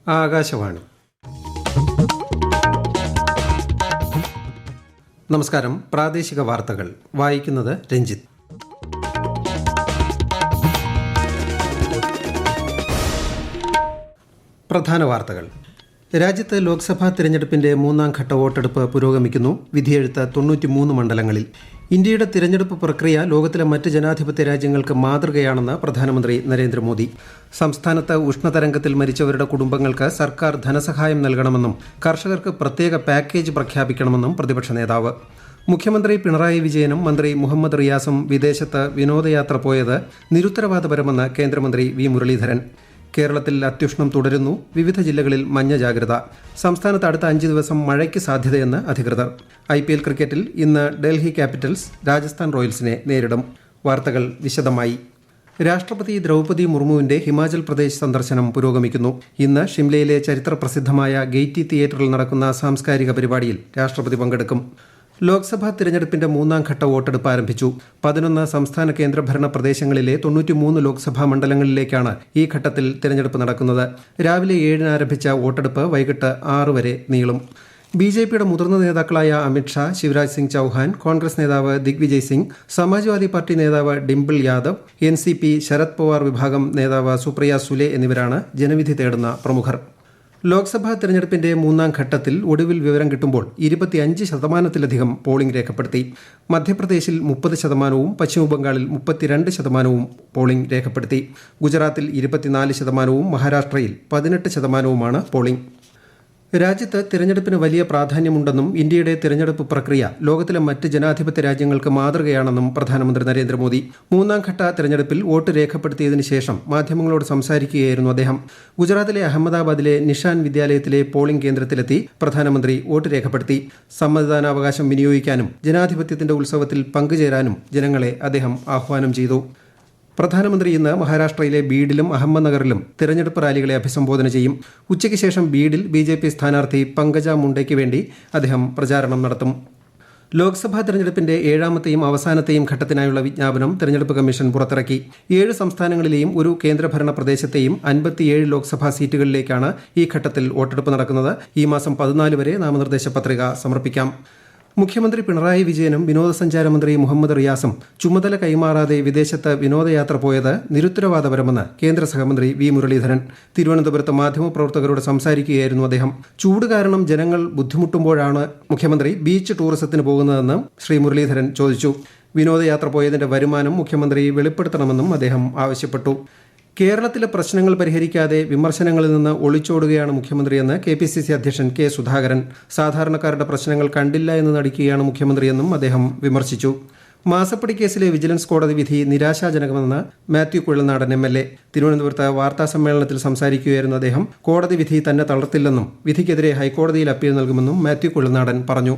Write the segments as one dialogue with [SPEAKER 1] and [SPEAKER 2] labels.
[SPEAKER 1] ആകാശവാണി. നമസ്കാരം. പ്രാദേശിക വാർത്തകൾ വായിക്കുന്നത് രഞ്ജിത്ത്. പ്രധാന വാർത്തകൾ. രാജ്യത്ത് ലോക്സഭാ തിരഞ്ഞെടുപ്പിന്റെ 3ാം ഘട്ട വോട്ടെടുപ്പ് പുരോഗമിക്കുന്നു. വിധിയെഴുത്ത് 93 മണ്ഡലങ്ങളിൽ. ഇന്ത്യയുടെ തിരഞ്ഞെടുപ്പ് പ്രക്രിയ ലോകത്തിലെ മറ്റ് ജനാധിപത്യ രാജ്യങ്ങൾക്ക് മാതൃകയാണെന്ന് പ്രധാനമന്ത്രി നരേന്ദ്രമോദി. സംസ്ഥാനത്ത് ഉഷ്ണതരംഗത്തിൽ മരിച്ചവരുടെ കുടുംബങ്ങൾക്ക് സർക്കാർ ധനസഹായം നൽകണമെന്നും കർഷകർക്ക് പ്രത്യേക പാക്കേജ് പ്രഖ്യാപിക്കണമെന്നും പ്രതിപക്ഷ നേതാവ്. മുഖ്യമന്ത്രി പിണറായി വിജയനും മന്ത്രി മുഹമ്മദ് റിയാസും വിദേശത്ത് വിനോദയാത്ര പോയത് നിരുത്തരവാദപരമെന്ന് കേന്ദ്രമന്ത്രി വി മുരളീധരൻ. കേരളത്തിൽ അത്യുഷ്ണം തുടരുന്നു. വിവിധ ജില്ലകളിൽ മഞ്ഞ ജാഗ്രത. സംസ്ഥാനത്ത് അടുത്ത 5 ദിവസം മഴയ്ക്ക് സാധ്യതയെന്ന് അധികൃതർ. IPL ക്രിക്കറ്റിൽ ഇന്ന് ഡൽഹി ക്യാപിറ്റൽസ് രാജസ്ഥാൻ റോയൽസിനെ നേരിടും. വാർത്തകൾ വിശദമായി. രാഷ്ട്രപതി ദ്രൗപദി മുർമുവിന്റെ ഹിമാചൽ പ്രദേശ് സന്ദർശനം പുരോഗമിക്കുന്നു. ഇന്ന് ഷിംലയിലെ ചരിത്ര പ്രസിദ്ധമായ ഗെയ്റ്റി തിയേറ്ററിൽ നടക്കുന്ന സാംസ്കാരിക പരിപാടിയിൽ രാഷ്ട്രപതി പങ്കെടുക്കും. ലോക്സഭാ തിരഞ്ഞെടുപ്പിന്റെ 3ാം ഘട്ട വോട്ടെടുപ്പ് ആരംഭിച്ചു. 11 സംസ്ഥാന കേന്ദ്രഭരണ പ്രദേശങ്ങളിലെ 93 ലോക്സഭാ മണ്ഡലങ്ങളിലേക്കാണ് ഈ ഘട്ടത്തിൽ തിരഞ്ഞെടുപ്പ് നടക്കുന്നത്. രാവിലെ 7-ന് ആരംഭിച്ച വോട്ടെടുപ്പ് വൈകിട്ട് 6 വരെ നീളും. BJPയുടെ മുതിർന്ന നേതാക്കളായ അമിത് ഷാ, ശിവരാജ് സിംഗ് ചൌഹാൻ, കോൺഗ്രസ് നേതാവ് ദിഗ്വിജയ് സിംഗ്, സമാജ്വാദി പാർട്ടി നേതാവ് ഡിംപിൾ യാദവ്, NCP ശരത് പവാർ വിഭാഗം നേതാവ് സുപ്രിയ സുലെ എന്നിവരാണ് ജനവിധി തേടുന്ന പ്രമുഖർ. ലോക്സഭാ തെരഞ്ഞെടുപ്പിന്റെ 3ാം ഘട്ടത്തിൽ ഒടുവിൽ വിവരം കിട്ടുമ്പോൾ 25% പോളിംഗ് രേഖപ്പെടുത്തി. മധ്യപ്രദേശിൽ 30%, പശ്ചിമബംഗാളിൽ 32% പോളിംഗ് രേഖപ്പെടുത്തി. ഗുജറാത്തിൽ 24%, മഹാരാഷ്ട്രയിൽ 18%മാണ് പോളിംഗ്. രാജ്യത്ത് തിരഞ്ഞെടുപ്പിന് വലിയ പ്രാധാന്യമുണ്ടെന്നും ഇന്ത്യയുടെ തിരഞ്ഞെടുപ്പ് പ്രക്രിയ ലോകത്തിലെ മറ്റ് ജനാധിപത്യ രാജ്യങ്ങൾക്ക് മാതൃകയാണെന്നും പ്രധാനമന്ത്രി നരേന്ദ്രമോദി. 3ാം ഘട്ട തിരഞ്ഞെടുപ്പിൽ വോട്ട് രേഖപ്പെടുത്തിയതിനു ശേഷം മാധ്യമങ്ങളോട് സംസാരിക്കുകയായിരുന്നു അദ്ദേഹം. ഗുജറാത്തിലെ അഹമ്മദാബാദിലെ നിഷാൻ വിദ്യാലയത്തിലെ പോളിംഗ് കേന്ദ്രത്തിലെത്തി പ്രധാനമന്ത്രി വോട്ട് രേഖപ്പെടുത്തി. സമ്മതിദാനാവകാശം വിനിയോഗിക്കാനും ജനാധിപത്യത്തിന്റെ ഉത്സവത്തിൽ പങ്കുചേരാനും ജനങ്ങളെ അദ്ദേഹം ആഹ്വാനം ചെയ്തു. പ്രധാനമന്ത്രി ഇന്ന് മഹാരാഷ്ട്രയിലെ ബീഡിലും അഹമ്മദ്നഗറിലും തിരഞ്ഞെടുപ്പ് റാലികളെ അഭിസംബോധന ചെയ്യും. ഉച്ചയ്ക്ക് ശേഷം ബീഡിൽ BJP സ്ഥാനാർത്ഥി പങ്കജ മുണ്ടെയ്ക്ക് വേണ്ടി അദ്ദേഹം പ്രചാരണം നടത്തും. ലോക്സഭാ തെരഞ്ഞെടുപ്പിന്റെ 7ാമത്തെയും അവസാനത്തെയും ഘട്ടത്തിനായുള്ള വിജ്ഞാപനം തെരഞ്ഞെടുപ്പ് കമ്മീഷൻ പുറത്തിറക്കി. 7 സംസ്ഥാനങ്ങളിലെയും ഒരു കേന്ദ്രഭരണ പ്രദേശത്തെയും 57 ലോക്സഭാ സീറ്റുകളിലേക്കാണ് ഈ ഘട്ടത്തിൽ വോട്ടെടുപ്പ് നടക്കുന്നത്. ഈ മാസം 14 വരെ നാമനിർദ്ദേശ പത്രിക സമർപ്പിക്കാം. മുഖ്യമന്ത്രി പിണറായി വിജയനും വിനോദസഞ്ചാര മന്ത്രി മുഹമ്മദ് റിയാസും ചുമതല കൈമാറാതെ വിദേശത്ത് വിനോദയാത്ര പോയത് നിരുത്തരവാദപരമെന്ന് കേന്ദ്ര സഹമന്ത്രി വി മുരളീധരൻ. തിരുവനന്തപുരത്ത് മാധ്യമപ്രവർത്തകരോട് സംസാരിക്കുകയായിരുന്നു അദ്ദേഹം. ചൂട് കാരണം ജനങ്ങൾ ബുദ്ധിമുട്ടുമ്പോഴാണ് മുഖ്യമന്ത്രി ബീച്ച് ടൂറിസത്തിന് പോകുന്നതെന്ന് ശ്രീ മുരളീധരൻ ചോദിച്ചു. വിനോദയാത്ര പോയതിന്റെ വരുമാനം മുഖ്യമന്ത്രി വെളിപ്പെടുത്തണമെന്നും അദ്ദേഹം ആവശ്യപ്പെട്ടു. കേരളത്തിലെ പ്രശ്നങ്ങൾ പരിഹരിക്കാതെ വിമർശനങ്ങളിൽ നിന്ന് ഒളിച്ചോടുകയാണ് മുഖ്യമന്ത്രിയെന്ന് KPCC അധ്യക്ഷൻ K സുധാകരൻ. സാധാരണക്കാരുടെ പ്രശ്നങ്ങൾ കണ്ടില്ല എന്ന് നടിക്കുകയാണ് മുഖ്യമന്ത്രിയെന്നും അദ്ദേഹം വിമർശിച്ചു. മാസപ്പടി കേസിലെ വിജിലൻസ് കോടതി വിധി നിരാശാജനകമെന്ന് മാത്യു കുഴൽനാടൻ MLA. തിരുവനന്തപുരത്ത് വാർത്താസമ്മേളനത്തിൽ സംസാരിക്കുകയായിരുന്നു അദ്ദേഹം. കോടതി വിധി തന്നെ തളർത്തില്ലെന്നും വിധിക്കെതിരെ ഹൈക്കോടതിയിൽ അപ്പീൽ നൽകുമെന്നും മാത്യു കുഴൽനാടൻ പറഞ്ഞു.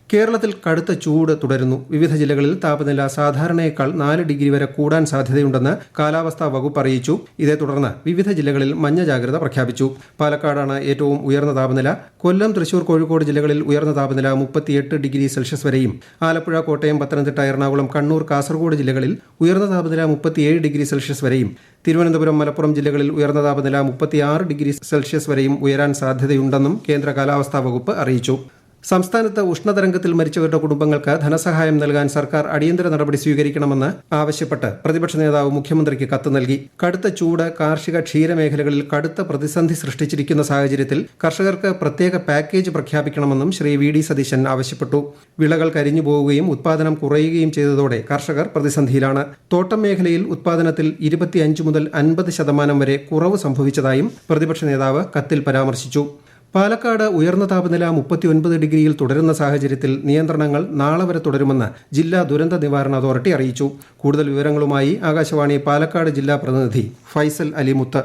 [SPEAKER 1] കേരളത്തിൽ കടുത്ത ചൂട് തുടരുന്നു. വിവിധ ജില്ലകളിൽ താപനില സാധാരണയേക്കാൾ 4 ഡിഗ്രി വരെ കൂടാൻ സാധ്യതയുണ്ടെന്ന് കാലാവസ്ഥാ വകുപ്പ് അറിയിച്ചു. ഇതേ തുടർന്ന് വിവിധ ജില്ലകളിൽ മഞ്ഞ ജാഗ്രത പ്രഖ്യാപിച്ചു. പാലക്കാടാണ് ഏറ്റവും ഉയർന്ന താപനില. കൊല്ലം, തൃശൂർ, കോഴിക്കോട് ജില്ലകളിൽ ഉയർന്ന താപനില 38 ഡിഗ്രി സെൽഷ്യസ് വരെയും, ആലപ്പുഴ, കോട്ടയം, പത്തനംതിട്ട, എറണാകുളം, കണ്ണൂർ, കാസർഗോഡ് ജില്ലകളിൽ ഉയർന്ന താപനില 37 ഡിഗ്രി സെൽഷ്യസ് വരെയും, തിരുവനന്തപുരം, മലപ്പുറം ജില്ലകളിൽ ഉയർന്ന താപനില 36 ഡിഗ്രി സെൽഷ്യസ് വരെയും ഉയരാൻ സാധ്യതയുണ്ടെന്നും കേന്ദ്ര കാലാവസ്ഥാ വകുപ്പ് അറിയിച്ചു. സംസ്ഥാനത്ത് ഉഷ്ണതരംഗത്തിൽ മരിച്ചവരുടെ കുടുംബങ്ങൾക്ക് ധനസഹായം നൽകാൻ സർക്കാർ അടിയന്തര നടപടി സ്വീകരിക്കണമെന്ന് ആവശ്യപ്പെട്ട് പ്രതിപക്ഷ നേതാവ് മുഖ്യമന്ത്രിക്ക് കത്ത് നൽകി. കടുത്ത ചൂട് കാർഷിക ക്ഷീരമേഖലകളിൽ കടുത്ത പ്രതിസന്ധി സൃഷ്ടിച്ചിരിക്കുന്ന സാഹചര്യത്തിൽ കർഷകർക്ക് പ്രത്യേക പാക്കേജ് പ്രഖ്യാപിക്കണമെന്നും ശ്രീ VD സതീശൻ ആവശ്യപ്പെട്ടു. വിളകൾ കരിഞ്ഞു പോവുകയും ഉത്പാദനം കുറയുകയും ചെയ്തതോടെ കർഷകർ പ്രതിസന്ധിയിലാണ്. തോട്ടം മേഖലയിൽ ഉത്പാദനത്തിൽ 25 മുതൽ 50% വരെ കുറവ് സംഭവിച്ചതായും പ്രതിപക്ഷ നേതാവ് കത്തിൽ പരാമർശിച്ചു. പാലക്കാട് ഉയർന്ന താപനില 39 ഡിഗ്രിയിൽ തുടരുന്ന സാഹചര്യത്തിൽ നിയന്ത്രണങ്ങൾ നാളെ വരെ തുടരുമെന്ന് ജില്ലാ ദുരന്ത നിവാരണ അതോറിറ്റി അറിയിച്ചു. കൂടുതൽ വിവരങ്ങളുമായി ആകാശവാണി പാലക്കാട് ജില്ലാ പ്രതിനിധി ഫൈസൽ അലിമുത്ത്.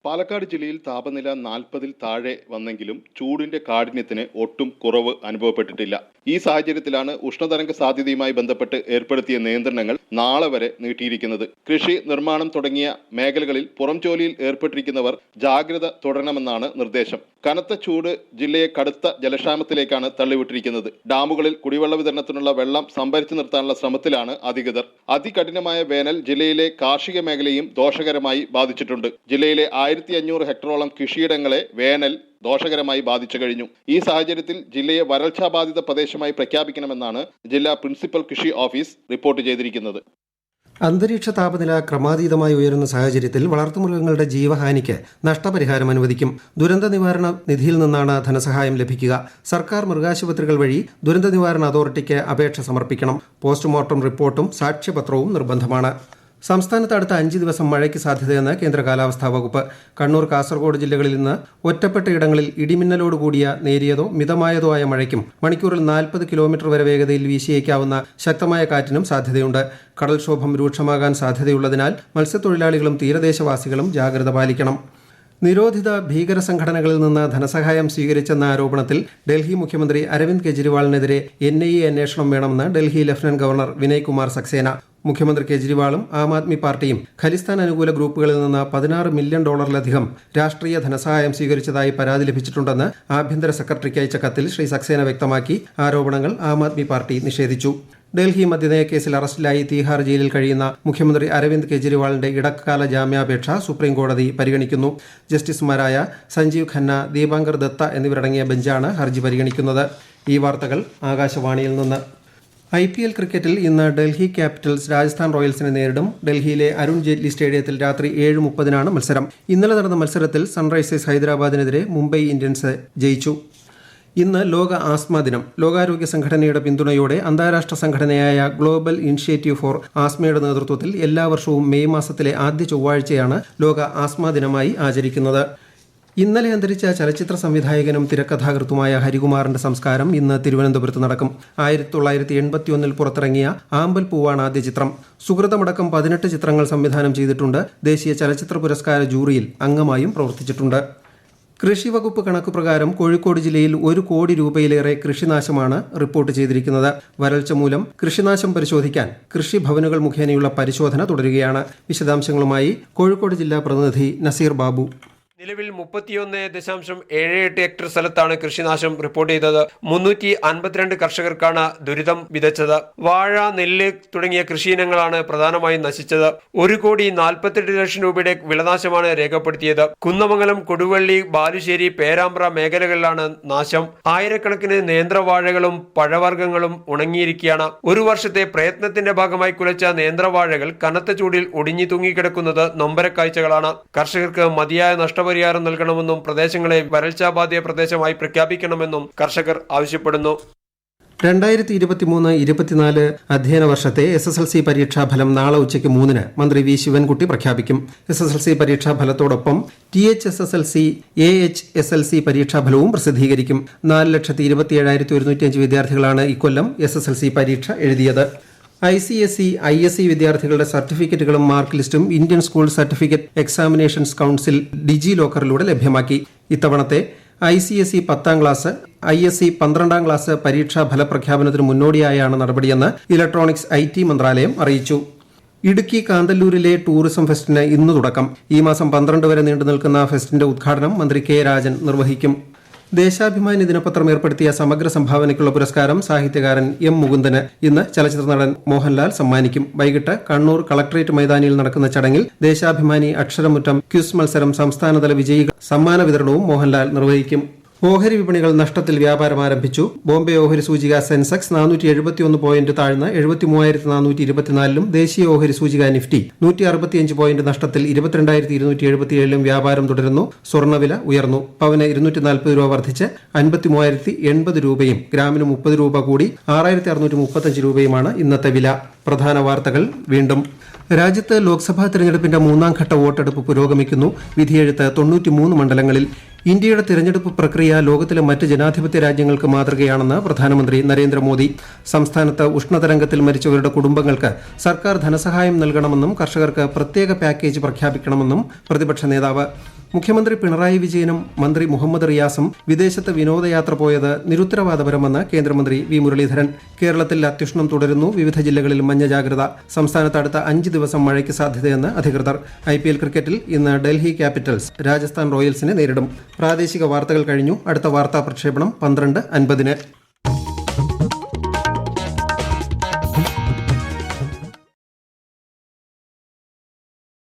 [SPEAKER 2] പാലക്കാട് ജില്ലയിൽ താപനില 40-ൽ താഴെ വന്നെങ്കിലും ചൂടിന്റെ കാഠിന്യത്തിന് ഒട്ടും കുറവ് അനുഭവപ്പെട്ടിട്ടില്ല. ഈ സാഹചര്യത്തിലാണ് ഉഷ്ണതരംഗ സാധ്യതയുമായി ബന്ധപ്പെട്ട് ഏർപ്പെടുത്തിയ നിയന്ത്രണങ്ങൾ നാളെ വരെ നീട്ടിയിരിക്കുന്നത്. കൃഷി, നിർമ്മാണം തുടങ്ങിയ മേഖലകളിൽ പുറം ജോലിയിൽ ഏർപ്പെട്ടിരിക്കുന്നവർ ജാഗ്രത തുടരണമെന്നാണ് നിർദ്ദേശം. കനത്ത ചൂട് ജില്ലയെ കടുത്ത ജലക്ഷാമത്തിലേക്കാണ് തള്ളിവിട്ടിരിക്കുന്നത്. ഡാമുകളിൽ കുടിവെള്ള വിതരണത്തിനുള്ള വെള്ളം സംഭരിച്ചു നിർത്താനുള്ള ശ്രമത്തിലാണ് അധികൃതർ. അതികഠിനമായ വേനൽ ജില്ലയിലെ കാർഷിക മേഖലയും ദോഷകരമായി ബാധിച്ചിട്ടുണ്ട്. ജില്ലയിലെ 1500 ഹെക്ടറോളം കൃഷിയിടങ്ങളെ വേനൽ ദോഷകരമായി ബാധിച്ചു കഴിഞ്ഞു. ഈ സാഹചര്യത്തിൽ ജില്ലയെ വരൾച്ചാ ബാധിത പ്രദേശമായി പ്രഖ്യാപിക്കണമെന്നാണ് ജില്ലാ പ്രിൻസിപ്പൽ കൃഷി ഓഫീസ് റിപ്പോർട്ട് ചെയ്തിരിക്കുന്നത്.
[SPEAKER 1] അന്തരീക്ഷ താപനില ക്രമാതീതമായി ഉയരുന്ന സാഹചര്യത്തിൽ വളർത്തുമൃഗങ്ങളുടെ ജീവഹാനിക്ക് നഷ്ടപരിഹാരം അനുവദിക്കും. ദുരന്ത നിവാരണ നിധിയിൽ നിന്നാണ് ധനസഹായം ലഭിക്കുക. സർക്കാർ മൃഗാശുപത്രികൾ വഴി ദുരന്ത നിവാരണ അതോറിറ്റിക്ക് അപേക്ഷ സമർപ്പിക്കണം. പോസ്റ്റ്മോർട്ടം റിപ്പോർട്ടും സാക്ഷ്യപത്രവും നിർബന്ധമാണ്. സംസ്ഥാനത്ത് അടുത്ത 5 ദിവസം മഴയ്ക്ക് സാധ്യതയെന്ന് കേന്ദ്ര കാലാവസ്ഥാ വകുപ്പ്. കണ്ണൂർ, കാസർഗോഡ് ജില്ലകളിൽ ഇന്ന് ഒറ്റപ്പെട്ട ഇടങ്ങളിൽ ഇടിമിന്നലോടുകൂടിയ നേരിയതോ മിതമായതോ ആയ മഴയ്ക്കും മണിക്കൂറിൽ 40 കിലോമീറ്റർ വരെ വേഗതയിൽ വീശിയേക്കാവുന്ന ശക്തമായ കാറ്റിനും സാധ്യതയുണ്ട്. കടൽക്ഷോഭം രൂക്ഷമാകാൻ സാധ്യതയുള്ളതിനാൽ മത്സ്യത്തൊഴിലാളികളും തീരദേശവാസികളും ജാഗ്രത പാലിക്കണം. നിരോധിത ഭീകര സംഘടനകളിൽ നിന്ന് ധനസഹായം സ്വീകരിച്ചെന്ന ആരോപണത്തിൽ ഡൽഹി മുഖ്യമന്ത്രി അരവിന്ദ് കെജ്രിവാളിനെതിരെ NIA അന്വേഷണം വേണമെന്ന് ഡൽഹി ലഫ്റ്റനന്റ് ഗവർണർ വിനയ് കുമാർ സക്സേന. മുഖ്യമന്ത്രി കെജ്രിവാളും ആം ആദ്മി പാർട്ടിയും ഖലിസ്ഥാൻ അനുകൂല ഗ്രൂപ്പുകളിൽ നിന്ന് $16 മില്യൺ രാഷ്ട്രീയ ധനസഹായം സ്വീകരിച്ചതായി പരാതി ലഭിച്ചിട്ടുണ്ടെന്ന് ആഭ്യന്തര സെക്രട്ടറിക്ക് അയച്ച കത്തിൽ ശ്രീ സക്സേന വ്യക്തമാക്കി. ആരോപണങ്ങൾ ആം ആദ്മി പാർട്ടി നിഷേധിച്ചു. ഡൽഹി മദ്യനയ കേസിൽ അറസ്റ്റിലായി തീഹാർ ജയിലിൽ കഴിയുന്ന മുഖ്യമന്ത്രി അരവിന്ദ് കെജ്രിവാളിന്റെ ഇടക്കാല ജാമ്യാപേക്ഷ സുപ്രീംകോടതി പരിഗണിക്കുന്നു. ജസ്റ്റിസുമാരായ സഞ്ജീവ് ഖന്ന, ദീപാങ്കർ ദത്ത എന്നിവരടങ്ങിയ ബെഞ്ചാണ് ഹർജി പരിഗണിക്കുന്നത്. ഈ വാർത്തകൾ ആകാശവാണിയിൽ നിന്ന്. IPL ക്രിക്കറ്റിൽ ഇന്ന് ഡൽഹി ക്യാപിറ്റൽസ് രാജസ്ഥാൻ റോയൽസിനെ നേരിടും. ഡൽഹിയിലെ അരുൺ ജെയ്റ്റ്ലി സ്റ്റേഡിയത്തിൽ രാത്രി 7:30 മത്സരം. ഇന്നലെ നടന്ന മത്സരത്തിൽ സൺറൈസേഴ്സ് ഹൈദരാബാദിനെതിരെ മുംബൈ ഇന്ത്യൻസ് ജയിച്ചു. ഇന്ന് ലോക ആസ്മ ദിനം. ലോകാരോഗ്യ സംഘടനയുടെ പിന്തുണയോടെ അന്താരാഷ്ട്ര സംഘടനയായ ഗ്ലോബൽ ഇനിഷ്യേറ്റീവ് ഫോർ ആസ്മയുടെ നേതൃത്വത്തിൽ എല്ലാ വർഷവും മെയ് മാസത്തിലെ ആദ്യ ചൊവ്വാഴ്ചയാണ് ലോക ആസ്മ ദിനമായി ആചരിക്കുന്നത്. ഇന്നലെ അന്തരിച്ച ചലച്ചിത്ര സംവിധായകനും തിരക്കഥാകൃത്തുമായ ഹരികുമാറിന്റെ സംസ്കാരം ഇന്ന് തിരുവനന്തപുരത്ത് നടക്കും. 1981 പുറത്തിറങ്ങിയ ആമ്പൽ പൂവാണ് ആദ്യ ചിത്രം. സുഹൃതമടക്കം 18 ചിത്രങ്ങൾ സംവിധാനം ചെയ്തിട്ടുണ്ട്. ദേശീയ ചലച്ചിത്ര പുരസ്കാര ജൂറിയിൽ അംഗമായും പ്രവർത്തിച്ചിട്ടുണ്ട്. കൃഷി വകുപ്പ് കണക്ക് പ്രകാരം കോഴിക്കോട് ജില്ലയിൽ 1 കോടി രൂപയിലേറെ കൃഷിനാശമാണ് റിപ്പോർട്ട് ചെയ്തിരിക്കുന്നത്. വരൾച്ച മൂലം കൃഷിനാശം പരിശോധിക്കാൻ കൃഷിഭവനുകൾ മുഖേനയുള്ള പരിശോധന തുടരുകയാണ്. വിശദാംശങ്ങളുമായി കോഴിക്കോട് ജില്ലാ പ്രതിനിധി നസീർ ബാബു.
[SPEAKER 3] നിലവിൽ 31.78 ഹെക്ടർ സ്ഥലത്താണ് കൃഷിനാശം റിപ്പോർട്ട് ചെയ്തത്. 352 കർഷകർക്കാണ് ദുരിതം വിതച്ചത്. വാഴ, നെല്ല് തുടങ്ങിയ കൃഷിയിനങ്ങളാണ് പ്രധാനമായും നശിച്ചത്. 1,48 ലക്ഷം രൂപയുടെ വിളനാശമാണ് രേഖപ്പെടുത്തിയത്. കുന്നമംഗലം, കൊടുവള്ളി, ബാലുശ്ശേരി, പേരാമ്പ്ര മേഖലകളിലാണ് നാശം. ആയിരക്കണക്കിന് നേന്ത്രവാഴകളും പഴവർഗ്ഗങ്ങളും ഉണങ്ങിയിരിക്കുകയാണ്. ഒരു വർഷത്തെ പ്രയത്നത്തിന്റെ ഭാഗമായി കുലച്ച നേന്ത്രവാഴകൾ കനത്ത ചൂടിൽ ഒടിഞ്ഞു തൂങ്ങിക്കിടക്കുന്നത് നൊമ്പരക്കാഴ്ചകളാണ്. കർഷകർക്ക് മതിയായ നഷ്ടപരിഹാരം നൽകണമെന്നും പ്രദേശങ്ങളെ വരൾച്ചാബാധിത പ്രദേശമായി പ്രഖ്യാപിക്കണമെന്നും കർഷകർ ആവശ്യപ്പെടുന്നു.
[SPEAKER 1] 2023-24 അധ്യയന വർഷത്തെ SSLC പരീക്ഷാഫലം നാളെ ഉച്ചയ്ക്ക് 3-ന് മന്ത്രി വി ശിവൻകുട്ടി പ്രഖ്യാപിക്കും. SSLC പരീക്ഷാഫലത്തോടൊപ്പം THSSLC, AHSLC പരീക്ഷാഫലവും പ്രസിദ്ധീകരിക്കും. 4,27,105 വിദ്യാർത്ഥികളാണ് ഇക്കൊല്ലം SSLC പരീക്ഷ എഴുതിയത്. ICSE, ISE വിദ്യാർത്ഥികളുടെ സർട്ടിഫിക്കറ്റുകളും മാർക്ക് ലിസ്റ്റും Indian school certificate examinations council ഡിജി ലോക്കറിലൂടെ ലഭ്യമാക്കി. ഇത്തവണത്തെ ICSE 10ാം ക്ലാസ്, ISE 12ാം ക്ലാസ് പരീക്ഷാ ഫലപ്രഖ്യാപനത്തിന് മുന്നോടിയായാണ് നടപടിയെന്ന് ഇലക്ട്രോണിക്സ് IT മന്ത്രാലയം അറിയിച്ചു. ഇടുക്കി കാന്തല്ലൂരിലെ ടൂറിസം ഫെസ്റ്റിന് ഇന്ന് തുടക്കം. ഈ മാസം 12 വരെ നീണ്ടു നിൽക്കുന്ന ഫെസ്റ്റിന്റെ ഉദ്ഘാടനം മന്ത്രി K. രാജൻ നിർവഹിക്കും. ദേശാഭിമാനി ദിനപത്രം ഏർപ്പെടുത്തിയ സമഗ്ര സംഭാവനയ്ക്കുള്ള പുരസ്കാരം സാഹിത്യകാരൻ M. മുകുന്ദന് ഇന്ന് ചലച്ചിത്ര നടൻ മോഹൻലാൽ സമ്മാനിക്കും. വൈകിട്ട് കണ്ണൂർ കളക്ടറേറ്റ് മൈതാനിയിൽ നടക്കുന്ന ചടങ്ങിൽ ദേശാഭിമാനി അക്ഷരമുറ്റം ക്വിസ് മത്സരം സംസ്ഥാനതല വിജയികൾ സമ്മാന വിതരണവും മോഹൻലാൽ നിർവഹിക്കും. ഓഹരി വിപണികൾ നഷ്ടത്തിൽ വ്യാപാരം ആരംഭിച്ചു. ബോംബെ ഓഹരി സൂചിക സെൻസെക്സ് 471 പോയിന്റ് താഴ്ന്ന് 73,424-ലും ദേശീയ ഓഹരി സൂചിക നിഫ്റ്റി 165 പോയിന്റ് നഷ്ടത്തിൽ 22,277-ലും വ്യാപാരം തുടരുന്നു. സ്വർണ്ണവില ഉയർന്നു. പവന് 240 രൂപ വർദ്ധിച്ച് 53,080 രൂപയും ഗ്രാമിന് 30 രൂപ കൂടി 6,635 രൂപയുമാണ് ഇന്നത്തെ വില. പ്രധാന വാർത്തകൾ വീണ്ടും. രാജ്യത്ത് ലോക്സഭാ തെരഞ്ഞെടുപ്പിന്റെ 3ാം ഘട്ട വോട്ടെടുപ്പ് പുരോഗമിക്കുന്നു. വിധിയെഴുത്ത് 93 മണ്ഡലങ്ങളിൽ. ഇന്ത്യയുടെ തിരഞ്ഞെടുപ്പ് പ്രക്രിയ ലോകത്തിലെ മറ്റ് ജനാധിപത്യ രാജ്യങ്ങൾക്ക് മാതൃകയാണെന്ന് പ്രധാനമന്ത്രി നരേന്ദ്രമോദി. സംസ്ഥാനത്ത് ഉഷ്ണതരംഗത്തിൽ മരിച്ചവരുടെ കുടുംബങ്ങൾക്ക് സർക്കാർ ധനസഹായം നൽകണമെന്നും കർഷകർക്ക് പ്രത്യേക പാക്കേജ് പ്രഖ്യാപിക്കണമെന്നും പ്രതിപക്ഷ നേതാവ്. മുഖ്യമന്ത്രി പിണറായി വിജയനും മന്ത്രി മുഹമ്മദ് റിയാസും വിദേശത്ത് വിനോദയാത്ര പോയത് നിരുത്തരവാദപരമെന്ന് കേന്ദ്രമന്ത്രി വി മുരളീധരൻ. കേരളത്തിൽ അത്യുഷ്ണം തുടരുന്നു, വിവിധ ജില്ലകളിൽ മഞ്ഞ ജാഗ്രത. സംസ്ഥാനത്ത് അടുത്ത 5 ദിവസം മഴയ്ക്ക് സാധ്യതയെന്ന് അധികൃതർ. IPL ക്രിക്കറ്റിൽ ഇന്ന് ഡൽഹി ക്യാപിറ്റൽസ് രാജസ്ഥാൻ റോയൽസിനെ നേരിടും. പ്രാദേശിക വാർത്തകൾ കഴിഞ്ഞു. അടുത്ത വാർത്താ പ്രക്ഷേപണം 12:50.